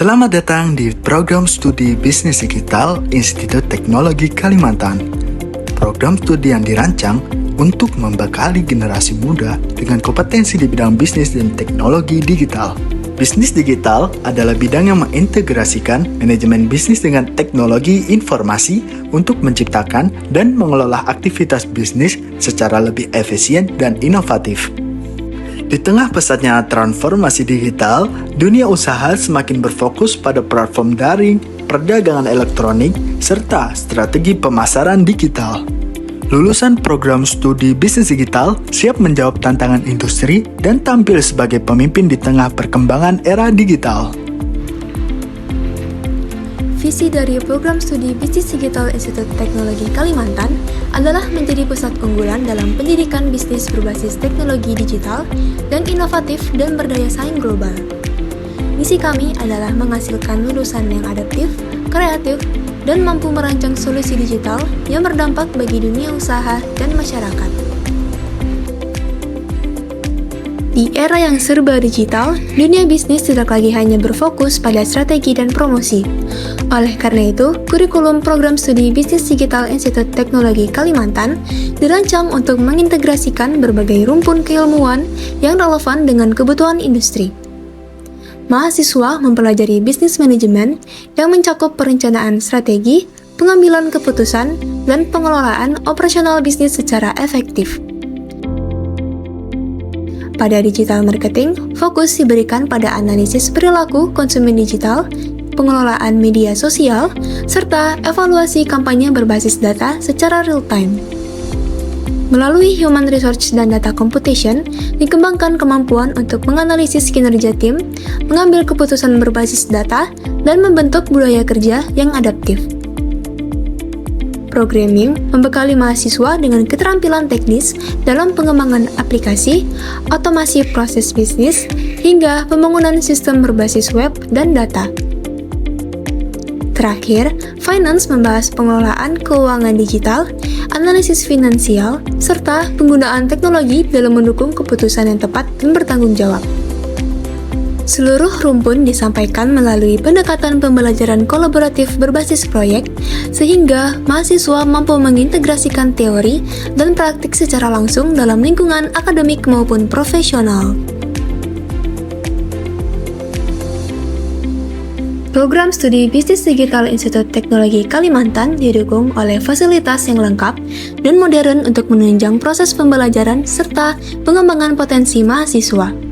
Selamat datang di program studi Bisnis Digital Institut Teknologi Kalimantan. Program studi yang dirancang untuk membekali generasi muda dengan kompetensi di bidang bisnis dan teknologi digital. Bisnis digital adalah bidang yang mengintegrasikan manajemen bisnis dengan teknologi informasi untuk menciptakan dan mengelola aktivitas bisnis secara lebih efisien dan inovatif. Di tengah pesatnya transformasi digital, dunia usaha semakin berfokus pada platform daring, perdagangan elektronik, serta strategi pemasaran digital. Lulusan program studi bisnis digital siap menjawab tantangan industri dan tampil sebagai pemimpin di tengah perkembangan era digital. Visi dari program studi Bisnis Digital Institut Teknologi Kalimantan adalah menjadi pusat unggulan dalam pendidikan bisnis berbasis teknologi digital dan inovatif dan berdaya saing global. Misi kami adalah menghasilkan lulusan yang adaptif, kreatif, dan mampu merancang solusi digital yang berdampak bagi dunia usaha dan masyarakat. Di era yang serba digital, dunia bisnis tidak lagi hanya berfokus pada strategi dan promosi. Oleh karena itu, kurikulum program studi Bisnis Digital Institut Teknologi Kalimantan dirancang untuk mengintegrasikan berbagai rumpun keilmuan yang relevan dengan kebutuhan industri. Mahasiswa mempelajari bisnis manajemen yang mencakup perencanaan strategi, pengambilan keputusan, dan pengelolaan operasional bisnis secara efektif. Pada digital marketing, fokus diberikan pada analisis perilaku konsumen digital, pengelolaan media sosial, serta evaluasi kampanye berbasis data secara real-time. Melalui Human Resource dan Data Computation, dikembangkan kemampuan untuk menganalisis kinerja tim, mengambil keputusan berbasis data, dan membentuk budaya kerja yang adaptif. Programming membekali mahasiswa dengan keterampilan teknis dalam pengembangan aplikasi, otomasi proses bisnis, hingga pembangunan sistem berbasis web dan data. Terakhir, Finance membahas pengelolaan keuangan digital, analisis finansial, serta penggunaan teknologi dalam mendukung keputusan yang tepat dan bertanggung jawab. Seluruh rumpun disampaikan melalui pendekatan pembelajaran kolaboratif berbasis proyek, sehingga mahasiswa mampu mengintegrasikan teori dan praktik secara langsung dalam lingkungan akademik maupun profesional. Program studi Bisnis Digital Institut Teknologi Kalimantan didukung oleh fasilitas yang lengkap dan modern untuk menunjang proses pembelajaran serta pengembangan potensi mahasiswa.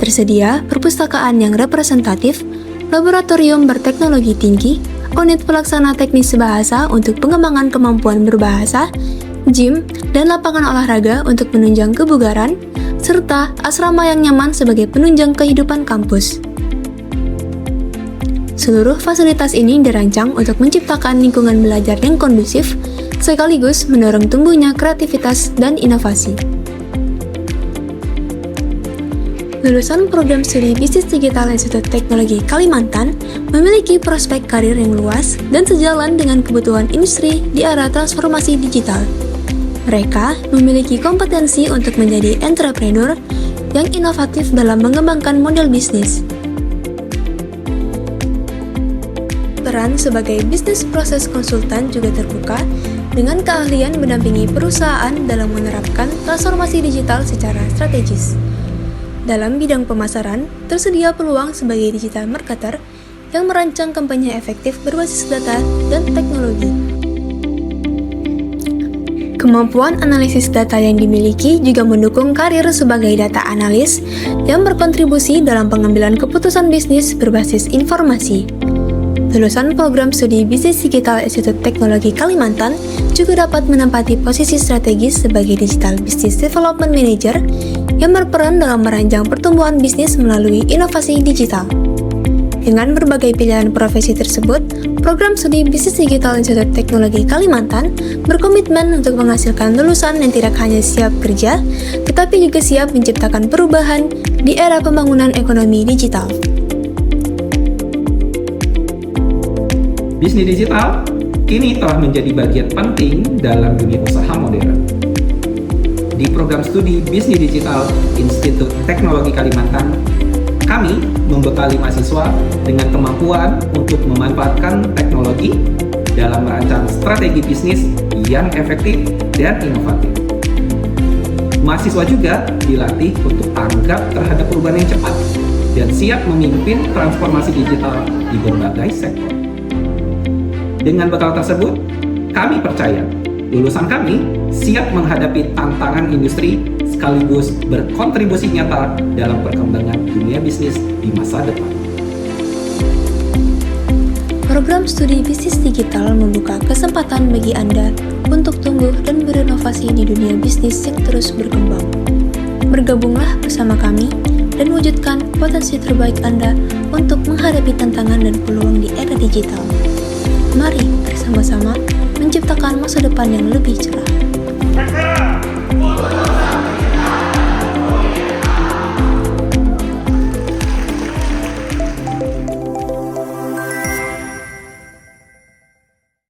Tersedia perpustakaan yang representatif, laboratorium berteknologi tinggi, unit pelaksana teknis bahasa untuk pengembangan kemampuan berbahasa, gym, dan lapangan olahraga untuk menunjang kebugaran, serta asrama yang nyaman sebagai penunjang kehidupan kampus. Seluruh fasilitas ini dirancang untuk menciptakan lingkungan belajar yang kondusif, sekaligus mendorong tumbuhnya kreativitas dan inovasi. Lulusan program studi Bisnis Digital Institut Teknologi Kalimantan memiliki prospek karir yang luas dan sejalan dengan kebutuhan industri di era transformasi digital. Mereka memiliki kompetensi untuk menjadi entrepreneur yang inovatif dalam mengembangkan model bisnis. Peran sebagai bisnis proses konsultan juga terbuka dengan keahlian mendampingi perusahaan dalam menerapkan transformasi digital secara strategis. Dalam bidang pemasaran, tersedia peluang sebagai digital marketer yang merancang kampanye efektif berbasis data dan teknologi. Kemampuan analisis data yang dimiliki juga mendukung karir sebagai data analis yang berkontribusi dalam pengambilan keputusan bisnis berbasis informasi. Lulusan program studi Bisnis Digital Institut Teknologi Kalimantan juga dapat menempati posisi strategis sebagai Digital Business Development Manager yang berperan dalam merancang pertumbuhan bisnis melalui inovasi digital. Dengan berbagai pilihan profesi tersebut, program studi Bisnis Digital Institut Teknologi Kalimantan berkomitmen untuk menghasilkan lulusan yang tidak hanya siap kerja, tetapi juga siap menciptakan perubahan di era pembangunan ekonomi digital. Bisnis digital kini telah menjadi bagian penting dalam dunia usaha modern. Di program studi Bisnis Digital Institut Teknologi Kalimantan, Kami membekali mahasiswa dengan kemampuan untuk memanfaatkan teknologi dalam merancang strategi bisnis yang efektif dan inovatif. Mahasiswa juga dilatih untuk tanggap terhadap perubahan yang cepat dan siap memimpin transformasi digital di berbagai sektor. Dengan bekal tersebut, kami percaya lulusan kami siap menghadapi tantangan industri sekaligus berkontribusi nyata dalam perkembangan dunia bisnis di masa depan. Program studi bisnis digital membuka kesempatan bagi Anda untuk tumbuh dan berinovasi di dunia bisnis yang terus berkembang. Bergabunglah bersama kami dan wujudkan potensi terbaik Anda untuk menghadapi tantangan dan peluang di era digital. Mari bersama-sama menciptakan masa depan yang lebih cerah.